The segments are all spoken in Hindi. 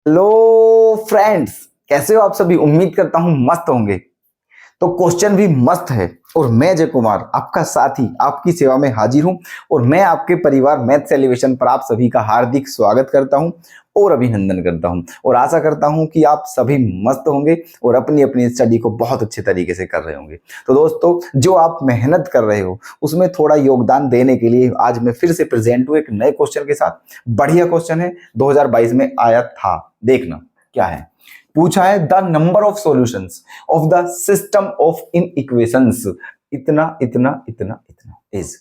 हेलो फ्रेंड्स, कैसे हो आप सभी। उम्मीद करता हूं मस्त होंगे। तो क्वेश्चन भी मस्त है और मैं जय कुमार आपका साथी आपकी सेवा में हाजिर हूं और मैं आपके परिवार मैथ्स एलिवेशन पर आप सभी का हार्दिक स्वागत करता हूं और अभिनंदन करता हूं और आशा करता हूं कि आप सभी मस्त होंगे और अपनी अपनी स्टडी को बहुत अच्छे तरीके से कर रहे होंगे। तो दोस्तों, जो आप मेहनत कर रहे हो उसमें थोड़ा योगदान देने के लिए आज मैं फिर से प्रेजेंट हूं एक नए क्वेश्चन के साथ। बढ़िया क्वेश्चन है, 2022 में आया था। देखना क्या है। पूछा है the number of solutions of the system of in equations इतना इतना इतना इतना इज।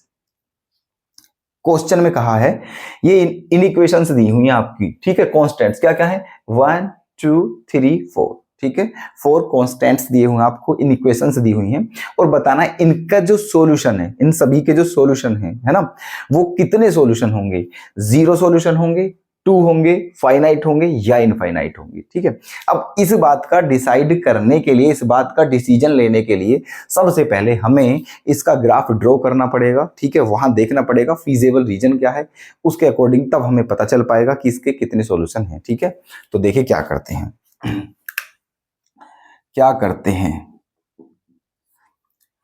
क्वेश्चन में कहा है ये इन इक्वेशंस दी हुई हैं आपकी, ठीक है। कांस्टेंट्स क्या क्या है, 1 2 3 4, ठीक है। 4 कांस्टेंट्स दिए हुए हैं आपको, इन इक्वेशंस दी हुई हैं और बताना है इनका जो सॉल्यूशन है, इन सभी के जो सॉल्यूशन है ना, वो कितने सॉल्यूशन होंगे। 0 सॉल्यूशन होंगे, 2 होंगे, फाइनाइट होंगे या इनफाइनाइट होंगे, ठीक है। अब इस बात का डिसाइड करने के लिए, इस बात का डिसीजन लेने के लिए सबसे पहले हमें इसका ग्राफ ड्रॉ करना पड़ेगा, ठीक है। वहां देखना पड़ेगा फीजेबल रीजन क्या है, उसके अकॉर्डिंग तब हमें पता चल पाएगा कि इसके कितने सॉल्यूशन हैं, ठीक है। तो देखिए क्या करते हैं, क्या करते हैं।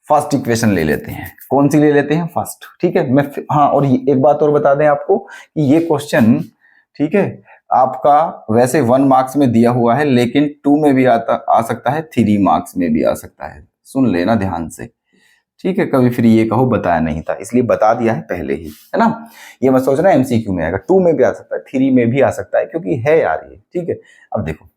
फर्स्ट इक्वेशन ले लेते हैं। कौन सी ले लेते हैं, फर्स्ट, ठीक है। मैं हाँ, और एक बात और बता दें आपको कि ये क्वेश्चन, ठीक है, आपका वैसे 1 मार्क्स में दिया हुआ है लेकिन 2 में भी आ सकता है, 3 मार्क्स में भी आ सकता है। सुन लेना ध्यान से, ठीक है। कभी फिर ये कहो बताया नहीं था, इसलिए बता दिया है पहले ही, है ना। ये मत सोचना एमसीक्यू में आएगा, 2 में भी आ सकता है, 3 में भी आ सकता है, क्योंकि है यार ये, ठीक है। अब देखो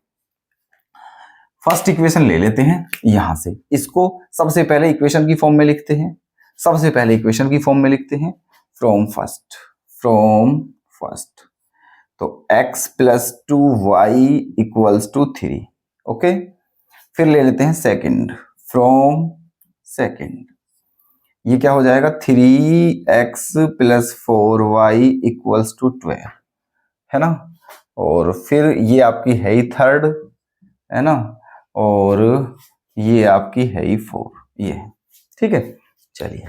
फर्स्ट इक्वेशन ले लेते हैं यहां से। इसको सबसे पहले इक्वेशन की फॉर्म में लिखते हैं, सबसे पहले इक्वेशन की फॉर्म में लिखते हैं फ्रॉम फर्स्ट। तो x प्लस 2y इक्वल्स टू 3, ओके। फिर ले लेते हैं सेकंड, फ्रॉम सेकंड। ये क्या हो जाएगा, 3x plus 4y equals to 12, है ना। और फिर ये आपकी है ही थर्ड, है ना, और ये आपकी है ही 4, ये है, ठीक है। चलिए,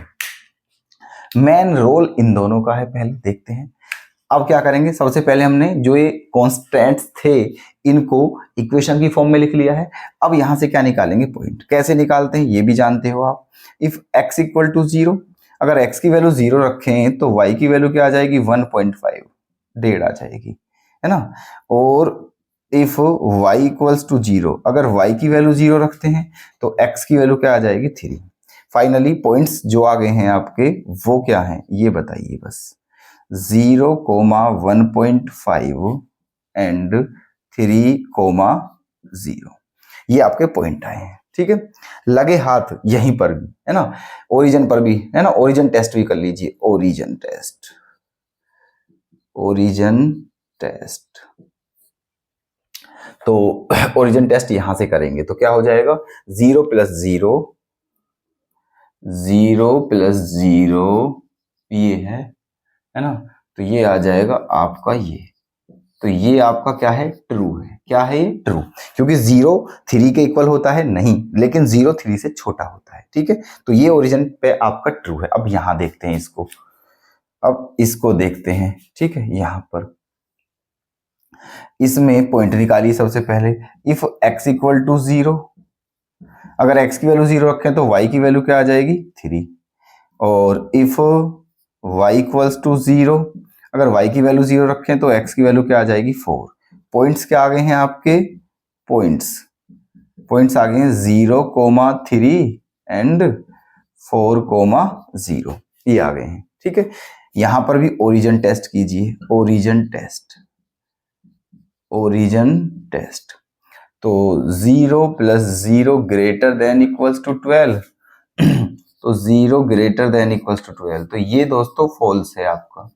मेन रोल इन दोनों का है, पहले देखते हैं। अब क्या करेंगे, सबसे पहले हमने जो ये कांस्टेंट्स थे इनको इक्वेशन की फॉर्म में लिख लिया है। अब यहां से क्या निकालेंगे, पॉइंट। कैसे निकालते हैं ये भी जानते हो आप। इफ x इक्वल टू 0, अगर x की वैल्यू 0 रखें तो y की वैल्यू क्या आ जाएगी, 1.5, 1.5 आ जाएगी, है ना। और इफ y इक्वल्स टू 0, अगर y की वैल्यू 0 रखते हैं तो x की वैल्यू क्या आ जाएगी, 3। फाइनली पॉइंट्स जो आ गए हैं आपके वो क्या हैं ये बताइए बस। 0, 1.5 एंड 3, 0, ये आपके पॉइंट आए हैं, ठीक है। लगे हाथ यहीं पर भी, है ना, ओरिजिन पर भी, है ना। ओरिजिन टेस्ट भी कर लीजिए, ओरिजिन टेस्ट। तो ओरिजिन टेस्ट यहां से करेंगे तो क्या हो जाएगा, 0 प्लस 0, 0 प्लस 0 ये है ना। तो ये आ जाएगा आपका ये, तो ये आपका क्या है, ट्रू है। क्या है ये, ट्रू, क्योंकि 0 3 के इक्वल होता है नहीं, लेकिन 0 3 से छोटा होता है, ठीक है। तो ये ओरिजिन पे आपका ट्रू है। अब यहां देखते हैं इसको, अब इसको देखते हैं, ठीक है। यहां पर इसमें पॉइंट निकालिए सबसे पहले। इफ x इक्वल टू 0, अगर x की वैल्यू 0 रखें तो y की वैल्यू क्या आ जाएगी, 3। और इफ y इक्वल्स टू 0, अगर y की वैल्यू 0 रखें तो x की वैल्यू क्या आ जाएगी, 4। पॉइंट्स क्या आ गए हैं आपके, पॉइंट्स आ गए हैं 0, 3 एंड 4, 0, ये आ गए हैं, ठीक है। यहां पर भी ओरिजिन टेस्ट कीजिए, ओरिजिन टेस्ट। तो 0 plus 0 greater than equals to 12, तो 0 ग्रेटर देन इक्वल्स टू 12, तो ये दोस्तों फॉल्स है आपका,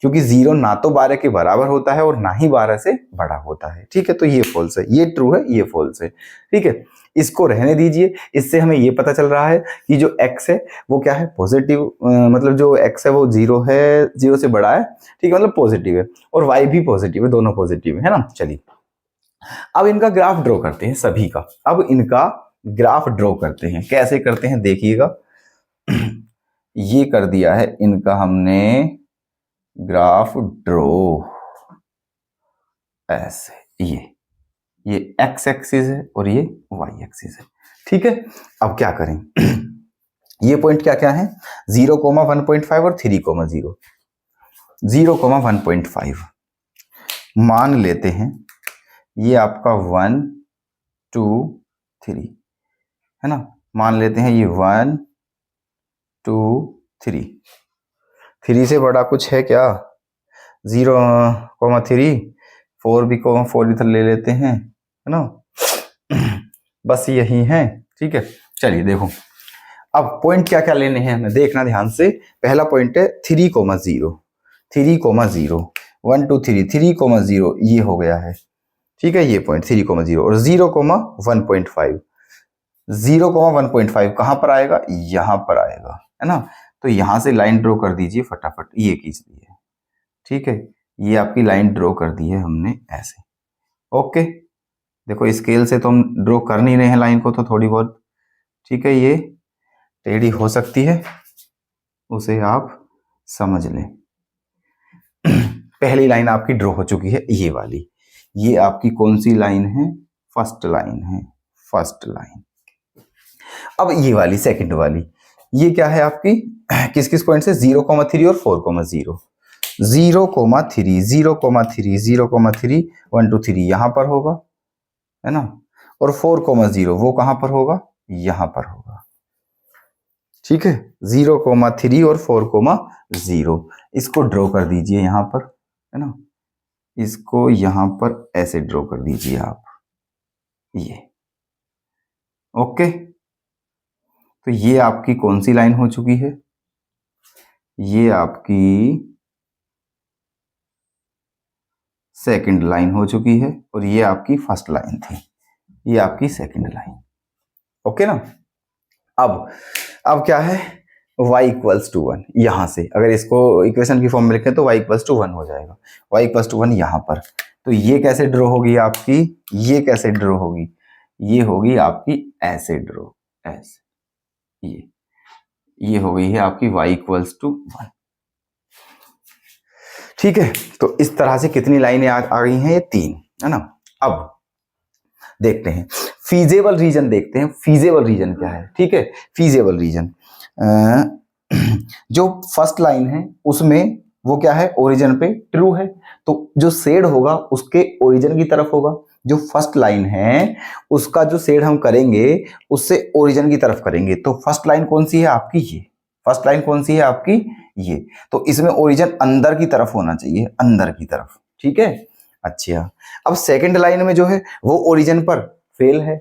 क्योंकि 0 ना तो 12 के बराबर होता है और ना ही 12 से बड़ा होता है, ठीक है। तो ये फॉल्स है, ये ट्रू है, ये फॉल्स है, ठीक है। इसको रहने दीजिए। इससे हमें ये पता चल रहा है कि जो x है वो क्या है, पॉजिटिव, मतलब जो x है वो 0 है, 0 से बड़ा है, ठीक है, मतलब पॉजिटिव है, और y भी पॉजिटिव है, दोनों पॉजिटिव है ना। चलिए, अब इनका ग्राफ ड्रॉ करते हैं सभी का। अब इनका ग्राफ ड्रॉ करते हैं, कैसे करते हैं देखिएगा। ये कर दिया है इनका हमने ग्राफ ड्रॉ, ऐसे, ये ये एक्स एक्सिस है और ये वाई एक्सिस है। ठीक है, अब क्या करें ये पॉइंट क्या क्या है 0, 1.5 और 3, 0, 0, 1.5 मान लेते हैं ये आपका 1 2 3 है ना, मान लेते हैं ये 1 2 3, 3 से बड़ा कुछ है क्या 0, 3, 4 भी 4 इधर ले लेते हैं है ना बस यही है। ठीक है, चलिए देखो अब पॉइंट क्या क्या लेने हैं हमें देखना ध्यान से। पहला पॉइंट है 3, 0, 3, 0, 1 2 3, 3, 0 ये हो गया है। ठीक है, ये पॉइंट 3, 0 और 0, 1.5, 0, 1.5 कहां पर आएगा यहां पर आएगा है ना। तो यहां से लाइन ड्रॉ कर दीजिए फटाफट, ये कीजिए। ठीक है, ये आपकी लाइन ड्रॉ कर दी है हमने ऐसे। ओके, देखो स्केल से तो हम ड्रॉ कर नहीं रहे हैं लाइन को, तो थोड़ी बहुत ठीक है ये टेढ़ी हो सकती है, उसे आप समझ लें। पहली लाइन आपकी ड्रॉ हो चुकी है ये वाली, ये आपकी कौन सी लाइन है फर्स्ट लाइन है, फर्स्ट लाइन। अब ये वाली सेकंड वाली, ये क्या है आपकी किस किस पॉइंट से 0, 3 और 4, 0, 0, 3, 0, 3, 0, 3, 1 2 3 यहां पर होगा है ना, और 4, 0 वो कहां पर होगा यहां पर होगा। ठीक है, 0, 3 और 4, 0 इसको ड्रॉ कर दीजिए यहां पर है ना, इसको यहां पर ऐसे ड्रॉ कर दीजिए आप ये। ओके, तो ये आपकी कौन सी लाइन हो चुकी है, ये आपकी सेकंड लाइन हो चुकी है और ये आपकी फर्स्ट लाइन थी, ये आपकी सेकंड लाइन। ओके ना, अब क्या है y इक्वल्स टू 1, यहां से अगर इसको इक्वेशन की फॉर्म में लिखें तो y इक्वल्स टू 1 हो जाएगा, y इक्वल्स टू 1 यहां पर। तो ये कैसे ड्रॉ होगी आपकी, ये कैसे ड्रॉ होगी, ये होगी आपकी ऐसे ड्रॉ, ऐसे ये हो गई है आपकी y इक्वल्स टू 1। ठीक है, तो इस तरह से कितनी लाइनें आ गई हैं, ये 3 है ना। अब देखते हैं फीजेबल रीजन, देखते हैं फीजेबल रीजन क्या है। ठीक है, फीजेबल रीजन जो फर्स्ट लाइन है उसमें वो क्या है ओरिजिन पे ट्रू है, तो जो शेड होगा उसके ओरिजिन की तरफ होगा। जो फर्स्ट लाइन है उसका जो शेड हम करेंगे उससे ओरिजिन की तरफ करेंगे। तो फर्स्ट लाइन कौन सी है आपकी, ये फर्स्ट लाइन कौन सी है आपकी ये, तो इसमें ओरिजिन अंदर की तरफ होना चाहिए, अंदर की तरफ। ठीक है, अच्छा अब सेकंड लाइन में जो है वो ओरिजिन पर फेल है,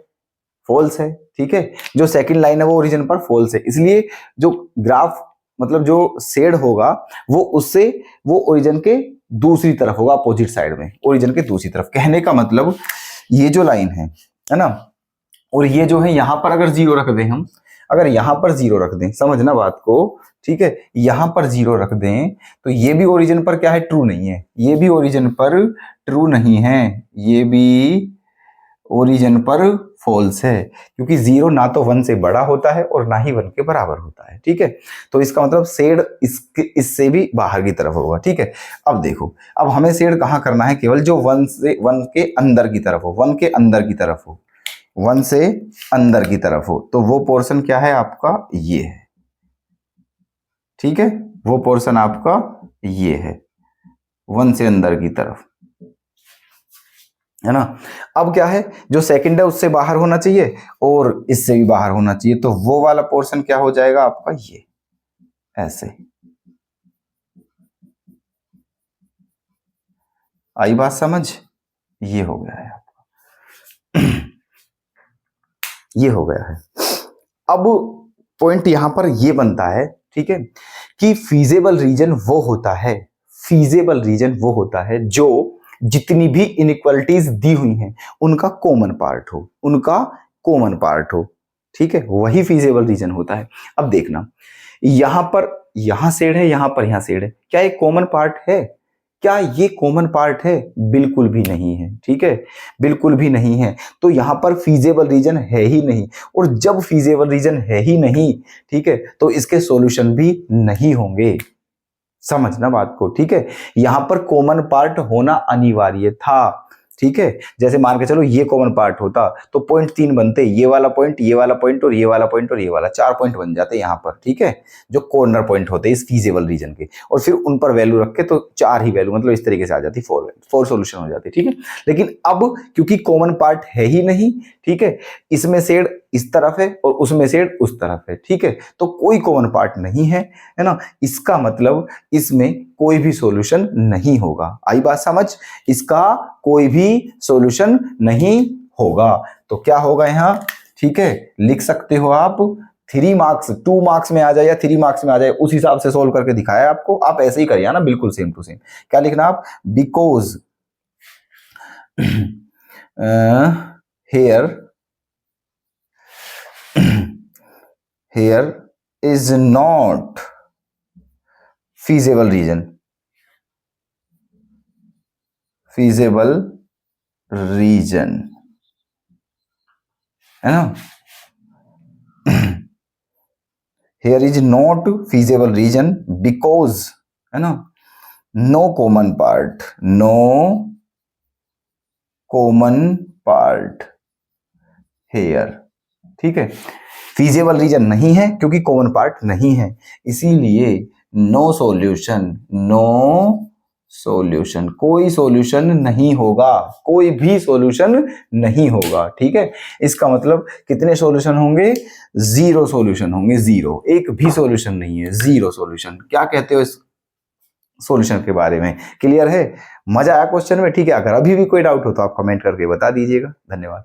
फॉल्स है। ठीक है, जो सेकंड लाइन है वो ओरिजिन पर फॉल्स है, इसलिए जो ग्राफ मतलब जो शेड होगा वो उससे वो ओरिजिन के दूसरी तरफ होगा, अपोजिट साइड में, ओरिजिन के दूसरी तरफ। कहने का मतलब ये जो लाइन है ना, और ये जो है यहां पर अगर 0 रख दें हम, अगर यहां पर 0 रख दें, समझना बात को। ठीक है, यहां पर 0 रख दें तो ये भी ओरिजिन पर क्या है ट्रू नहीं है, ये भी ओरिजिन पर ट्रू नहीं है, ये भी ओरिजिन पर फॉल्स है, क्योंकि 0 ना तो 1 से बड़ा होता है और ना ही 1 के बराबर होता है। ठीक है, तो इसका मतलब शेड इससे भी बाहर की तरफ होगा। ठीक है, अब देखो अब हमें शेड कहां करना है, केवल जो 1 के अंदर की तरफ हो, 1 के अंदर की तरफ हो, 1 से अंदर की तरफ हो, तो वो पोर्शन क्या है आपका ये है। ठीक है, वो पोर्शन आपका ये है 1 से अंदर की तरफ, है ना। अब क्या है जो सेकंड है उससे बाहर होना चाहिए और इससे भी बाहर होना चाहिए, तो वो वाला पोर्शन क्या हो जाएगा आपका ये ऐसे। आई बात समझ, ये हो गया है आपका ये हो गया है। अब पॉइंट यहां पर ये बनता है, ठीक है, कि फीजेबल रीजन वो होता है, फीजेबल रीजन वो होता है जो जितनी भी इनइक्वालिटीज दी हुई हैं उनका कॉमन पार्ट हो, उनका कॉमन पार्ट हो। ठीक है, वही फीजेबल रीजन होता है। अब देखना यहां पर यहां शेड है, यहां पर यहां शेड है, क्या ये कॉमन पार्ट है, क्या ये कॉमन पार्ट है, बिल्कुल भी नहीं है। ठीक है, बिल्कुल भी नहीं है, तो यहां पर फीजेबल रीजन है ही नहीं, और जब फीजेबल रीजन है ही नहीं, ठीक है, तो इसके सॉल्यूशन भी नहीं होंगे, समझना बात को। ठीक है, यहां पर कॉमन पार्ट होना अनिवार्य था। ठीक है, जैसे मान के चलो ये कॉमन पार्ट होता तो पॉइंट 3 बनते, ये वाला पॉइंट, ये वाला पॉइंट और ये वाला पॉइंट और ये वाला, 4 पॉइंट बन जाते यहाँ पर, ठीक है, जो कॉर्नर पॉइंट होते हैं इस फीजेबल रीजन के, और फिर उन पर वैल्यू रख के तो 4 ही वैल्यू, मतलब इस तरीके से आ जाती, 4 सॉल्यूशन हो जाती, ठीक है। लेकिन अब क्योंकि कॉमन पार्ट है ही नहीं, ठीक है, इसमें शेड इस तरफ है और उसमें शेड उस तरफ है, ठीक है, तो कोई कॉमन पार्ट नहीं है ना, इसका मतलब इसमें कोई भी सॉल्यूशन नहीं होगा। आई बात समझ, इसका कोई भी सॉल्यूशन नहीं होगा। तो क्या होगा यहाँ, ठीक है, लिख सकते हो आप 3 मार्क्स, 2 मार्क्स में आ जाए या 3 मार्क्स में आ जाए, उस हिसाब से सोल्व करके दिखाया आपको, आप ऐसे ही करिए ना, बिल्कुल सेम टू सेम। क्या लिखना आप, because here is not feasible region, है ना, here is not feasible region because, है ना, no common part here, ठीक है, फीजेबल रीजन नहीं है क्योंकि कॉमन पार्ट नहीं है, इसीलिए नो सॉल्यूशन, कोई सॉल्यूशन नहीं होगा, कोई भी सॉल्यूशन नहीं होगा, ठीक है। इसका मतलब कितने सॉल्यूशन होंगे, 0 सॉल्यूशन होंगे, 0, एक भी सॉल्यूशन नहीं है, 0 सॉल्यूशन। क्या कहते हो इस सॉल्यूशन के बारे में, क्लियर है, मजा आया क्वेश्चन में, ठीक है। अगर अभी भी कोई डाउट हो तो आप कमेंट करके बता दीजिएगा। धन्यवाद।